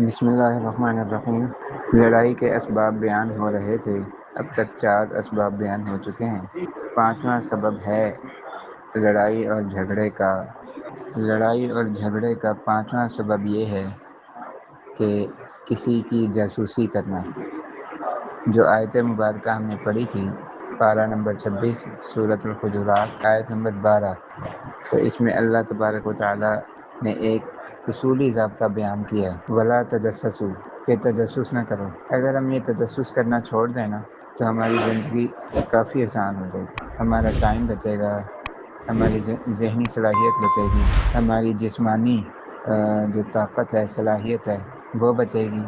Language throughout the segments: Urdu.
بسم اللہ الرحمن الرحیم۔ لڑائی کے اسباب بیان ہو رہے تھے، اب تک 4 اسباب بیان ہو چکے ہیں۔ 5واں سبب ہے لڑائی اور جھگڑے کا۔ لڑائی اور جھگڑے کا 5واں سبب یہ ہے کہ کسی کی جاسوسی کرنا۔ جو آیت مبارکہ ہم نے پڑھی تھی، پارہ نمبر 26 سورۃ الحجرات آیت نمبر 12، تو اس میں اللہ تبارک و تعالی نے ایک اصولی ضابطہ بیان کیا ہے، ولا تجسسوا، کہ تجسس نہ کرو۔ اگر ہم یہ تجسس کرنا چھوڑ دیں نا تو ہماری زندگی کافی آسان ہو جائے گی، ہمارا ٹائم بچے گا، ہماری ذہنی صلاحیت بچے گی، ہماری جسمانی جو طاقت ہے، صلاحیت ہے، وہ بچے گی،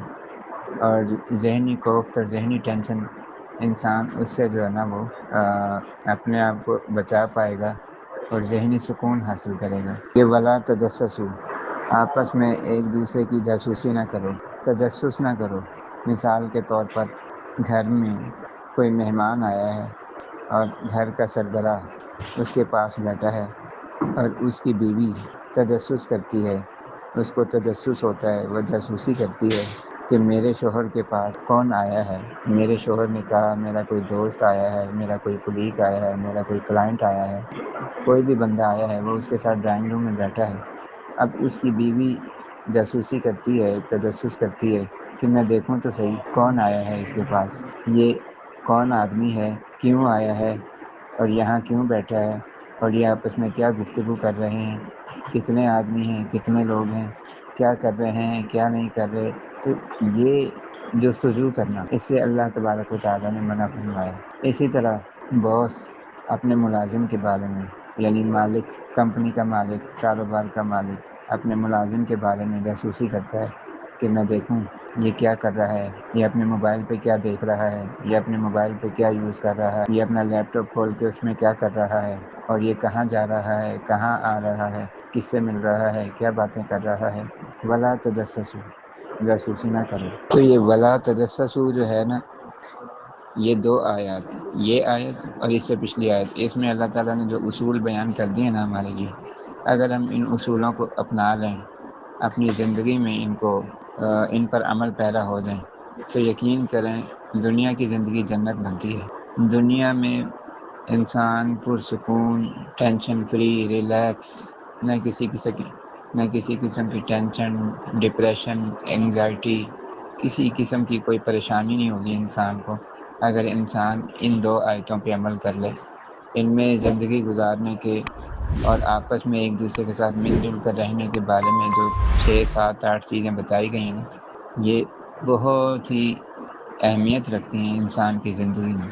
اور ذہنی کوفت اور ذہنی ٹینشن انسان اس سے جو ہے نا وہ اپنے آپ کو بچا پائے گا اور ذہنی سکون حاصل کرے گا۔ یہ ولا تجسسوا، آپس میں ایک دوسرے کی جاسوسی نہ کرو، تجسس نہ کرو۔ مثال کے طور پر گھر میں کوئی مہمان آیا ہے اور گھر کا سربراہ اس کے پاس بیٹھا ہے اور اس کی بیوی تجسس کرتی ہے، اس کو تجسس ہوتا ہے، وہ جاسوسی کرتی ہے کہ میرے شوہر کے پاس کون آیا ہے۔ میرے شوہر نے کہا میرا کوئی دوست آیا ہے، میرا کوئی کلیگ آیا ہے، میرا کوئی کلائنٹ آیا ہے، کوئی بھی بندہ آیا ہے، وہ اس کے ساتھ ڈرائنگ روم میں بیٹھا ہے۔ اب اس کی بیوی جاسوسی کرتی ہے، تجسس کرتی ہے کہ میں دیکھوں تو صحیح کون آیا ہے اس کے پاس، یہ کون آدمی ہے، کیوں آیا ہے اور یہاں کیوں بیٹھا ہے، اور یہ آپس میں کیا گفتگو کر رہے ہیں، کتنے آدمی ہیں، کتنے لوگ ہیں، کیا کر رہے ہیں، کیا نہیں کر رہے۔ تو یہ جستجو کرنا، اس سے اللہ تبارک و تعالیٰ نے منع فرمایا۔ اسی طرح باس اپنے ملازم کے بارے میں، یعنی مالک، کمپنی کا مالک، کاروبار کا مالک اپنے ملازم کے بارے میں جاسوسی کرتا ہے کہ میں دیکھوں یہ کیا کر رہا ہے، یہ اپنے موبائل پہ کیا دیکھ رہا ہے، یہ اپنے موبائل پہ کیا یوز کر رہا ہے، یہ اپنا لیپ ٹاپ کھول کے اس میں کیا کر رہا ہے، اور یہ کہاں جا رہا ہے، کہاں آ رہا ہے، کس سے مل رہا ہے، کیا باتیں کر رہا ہے۔ ولا تجسسوا، جاسوسی نہ کرو۔ تو یہ ولا تجسسوا جو ہے نا، یہ 2 آیات، یہ آیت اور اس سے پچھلی آیت، اس میں اللہ تعالیٰ نے جو اصول بیان کر دیے نا ہمارے لیے، اگر ہم ان اصولوں کو اپنا لیں، اپنی زندگی میں ان پر عمل پیرا ہو جائیں، تو یقین کریں دنیا کی زندگی جنت بنتی ہے۔ دنیا میں انسان پرسکون، ٹینشن فری، ریلیکس، نہ کسی قسم کی ٹینشن، ڈپریشن، انگزائٹی، کسی قسم کی کوئی پریشانی نہیں ہوگی انسان کو، اگر انسان ان 2 آیتوں پہ عمل کر لے۔ ان میں زندگی گزارنے کے اور آپس میں ایک دوسرے کے ساتھ مل جل کر رہنے کے بارے میں جو 6، 7، 8 چیزیں بتائی گئی ہیں، یہ بہت ہی اہمیت رکھتی ہیں انسان کی زندگی میں۔